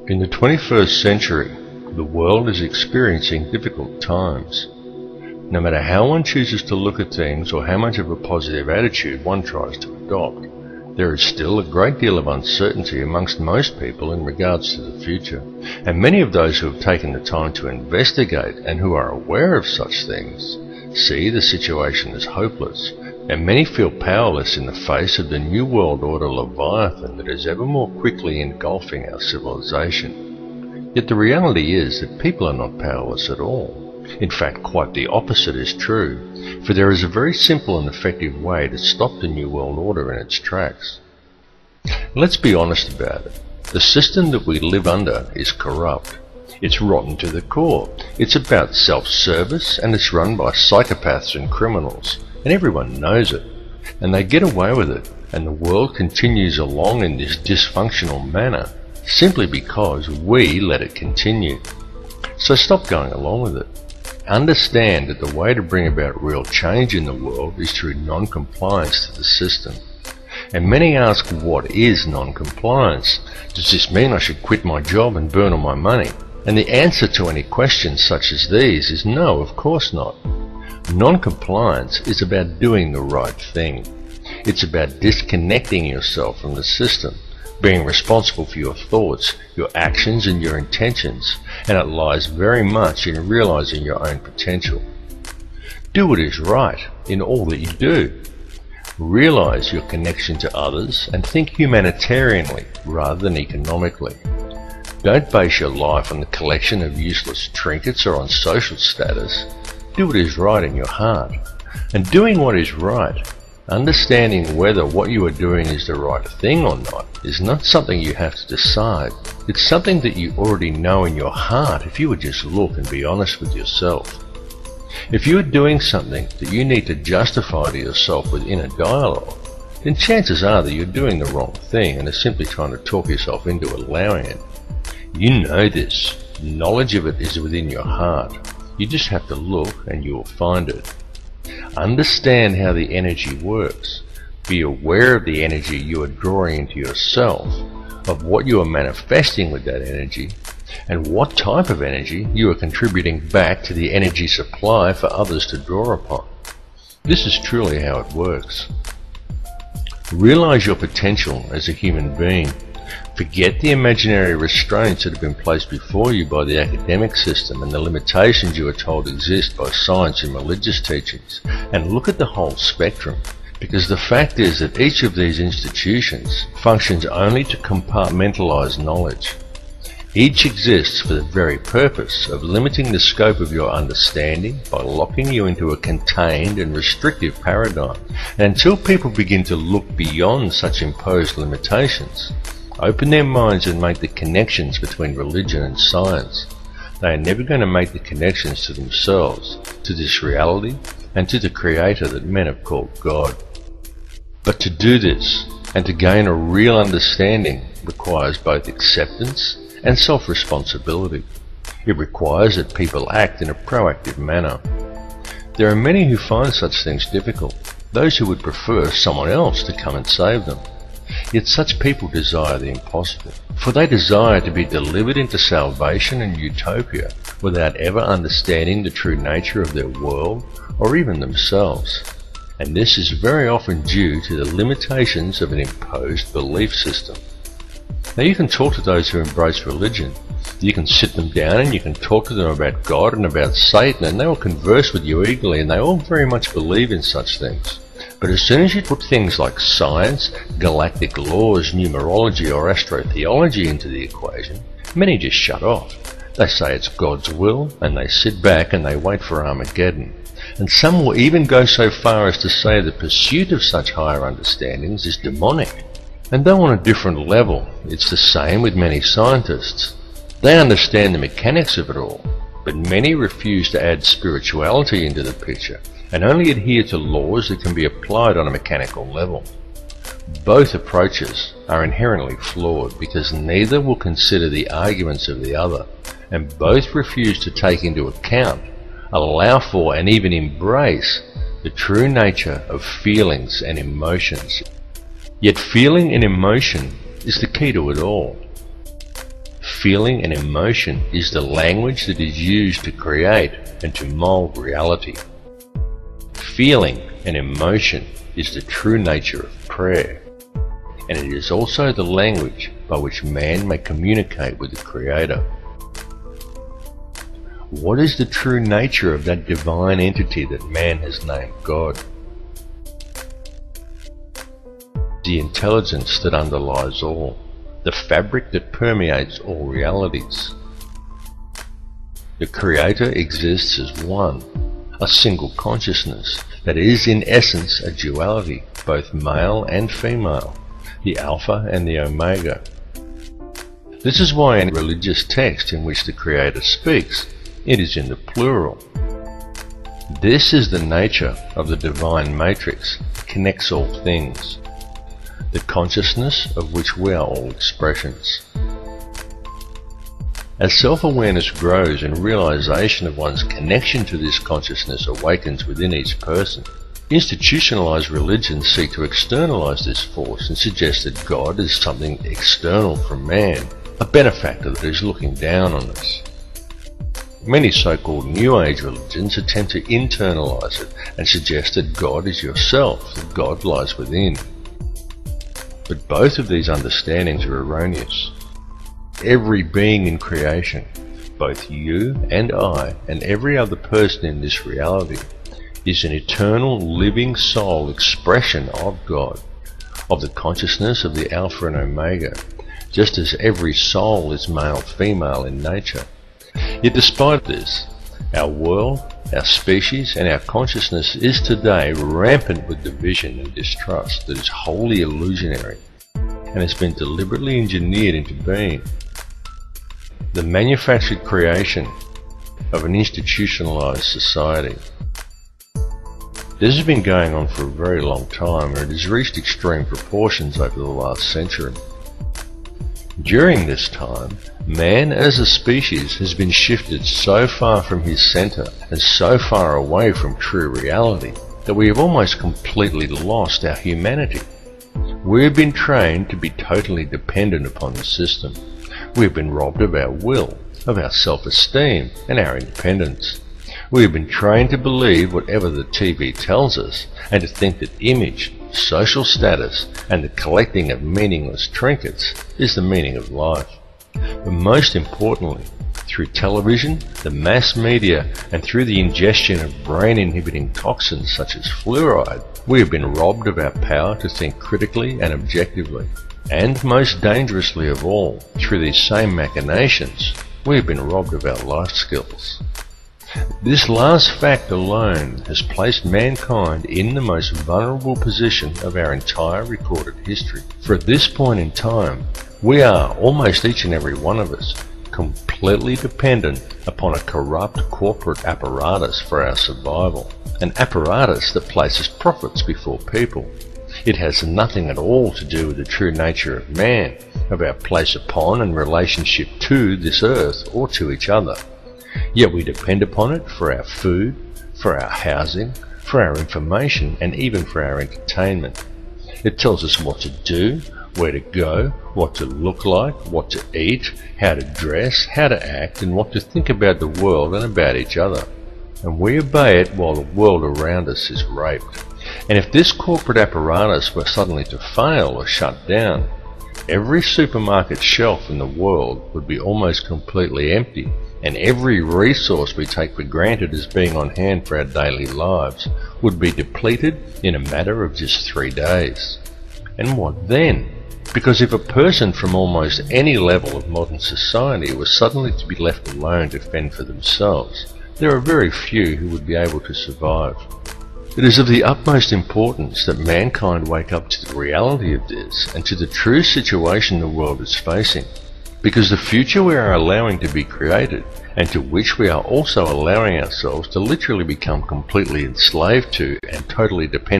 In the 21st century, the world is experiencing difficult times. No matter how one chooses to look at things or how much of a positive attitude one tries to adopt, there is still a great deal of uncertainty amongst most people in regards to the future, and many of those who have taken the time to investigate and who are aware of such things see the situation as hopeless, and many feel powerless in the face of the New World Order Leviathan that is ever more quickly engulfing our civilization. Yet the reality is that people are not powerless at all. In fact, quite the opposite is true, for there is a very simple and effective way to stop the New World Order in its tracks. Let's be honest about it. The system that we live under is corrupt. It's rotten to the core. It's about self-service, and it's run by psychopaths and criminals. And everyone knows it, and they get away with it, and the world continues along in this dysfunctional manner simply because we let it continue. So stop going along with it. Understand that the way to bring about real change in the world is through non-compliance to the system. And many ask, what is non-compliance? Does this mean I should quit my job and burn all my money? And the answer to any questions such as these is no, of course not. Non-compliance is about doing the right thing. It's about disconnecting yourself from the system, being responsible for your thoughts, your actions and your intentions, and it lies very much in realizing your own potential. Do what is right in all that you do. Realize your connection to others and think humanitarianly rather than economically. Don't base your life on the collection of useless trinkets or on social status. Do what is right in your heart. And doing what is right, understanding whether what you are doing is the right thing or not, is not something you have to decide. It's something that you already know in your heart if you would just look and be honest with yourself. If you are doing something that you need to justify to yourself with inner dialogue, then chances are that you're doing the wrong thing and are simply trying to talk yourself into allowing it. You know this. Knowledge of it is within your heart. You just have to look and you will find it. Understand how the energy works. Be aware of the energy you are drawing into yourself, of what you are manifesting with that energy, and what type of energy you are contributing back to the energy supply for others to draw upon. This is truly how it works. Realize your potential as a human being. Forget the imaginary restraints that have been placed before you by the academic system and the limitations you are told exist by science and religious teachings, and look at the whole spectrum, because the fact is that each of these institutions functions only to compartmentalize knowledge. Each exists for the very purpose of limiting the scope of your understanding by locking you into a contained and restrictive paradigm, and until people begin to look beyond such imposed limitations, open their minds and make the connections between religion and science, they are never going to make the connections to themselves, to this reality, and to the Creator that men have called God. But to do this, and to gain a real understanding, requires both acceptance and self-responsibility. It requires that people act in a proactive manner. There are many who find such things difficult, those who would prefer someone else to come and save them. Yet such people desire the impossible, for they desire to be delivered into salvation and utopia without ever understanding the true nature of their world or even themselves. And this is very often due to the limitations of an imposed belief system. Now you can talk to those who embrace religion. You can sit them down and you can talk to them about God and about Satan, and they will converse with you eagerly, and they all very much believe in such things. But as soon as you put things like science, galactic laws, numerology or astrotheology into the equation, many just shut off. They say it's God's will, and they sit back and they wait for Armageddon. And some will even go so far as to say the pursuit of such higher understandings is demonic. And though on a different level, it's the same with many scientists. They understand the mechanics of it all, but many refuse to add spirituality into the picture and only adhere to laws that can be applied on a mechanical level. Both approaches are inherently flawed because neither will consider the arguments of the other, and both refuse to take into account, allow for, and even embrace the true nature of feelings and emotions. Yet feeling and emotion is the key to it all. Feeling and emotion is the language that is used to create and to mold reality. Feeling and emotion is the true nature of prayer, and it is also the language by which man may communicate with the Creator. What is the true nature of that divine entity that man has named God? The intelligence that underlies all, the fabric that permeates all realities. The Creator exists as one, a single consciousness that is in essence a duality, both male and female, the Alpha and the Omega. This is why in religious text in which the Creator speaks, it is in the plural. This is the nature of the divine matrix that connects all things, the consciousness of which we are all expressions. As self-awareness grows and realization of one's connection to this consciousness awakens within each person, institutionalized religions seek to externalize this force and suggest that God is something external from man, a benefactor that is looking down on us. Many so-called New Age religions attempt to internalize it and suggest that God is yourself, that God lies within. But both of these understandings are erroneous. Every being in creation, both you and I and every other person in this reality, is an eternal living soul expression of God, of the consciousness of the Alpha and Omega, just as every soul is male-female in nature. Yet despite this, our world, our species and our consciousness is today rampant with division and distrust that is wholly illusionary and has been deliberately engineered into being. The manufactured creation of an institutionalized society. This has been going on for a very long time, and it has reached extreme proportions over the last century. During this time, man as a species has been shifted so far from his center and so far away from true reality that we have almost completely lost our humanity. We have been trained to be totally dependent upon the system. We have been robbed of our will, of our self-esteem and our independence. We have been trained to believe whatever the TV tells us and to think that image, social status and the collecting of meaningless trinkets is the meaning of life. But most importantly, through television, the mass media and through the ingestion of brain-inhibiting toxins such as fluoride, we have been robbed of our power to think critically and objectively. And most dangerously of all, through these same machinations, we have been robbed of our life skills. This last fact alone has placed mankind in the most vulnerable position of our entire recorded history. For at this point in time, we are, almost each and every one of us, completely dependent upon a corrupt corporate apparatus for our survival, an apparatus that places profits before people. It has nothing at all to do with the true nature of man, of our place upon and relationship to this earth or to each other. Yet we depend upon it for our food, for our housing, for our information, and even for our entertainment. It tells us what to do, where to go, what to look like, what to eat, how to dress, how to act, and what to think about the world and about each other. And we obey it while the world around us is raped. And if this corporate apparatus were suddenly to fail or shut down, every supermarket shelf in the world would be almost completely empty, and every resource we take for granted as being on hand for our daily lives would be depleted in a matter of just 3 days. And what then? Because if a person from almost any level of modern society was suddenly to be left alone to fend for themselves, there are very few who would be able to survive. It is of the utmost importance that mankind wake up to the reality of this and to the true situation the world is facing, because the future we are allowing to be created, and to which we are also allowing ourselves to literally become completely enslaved to and totally dependent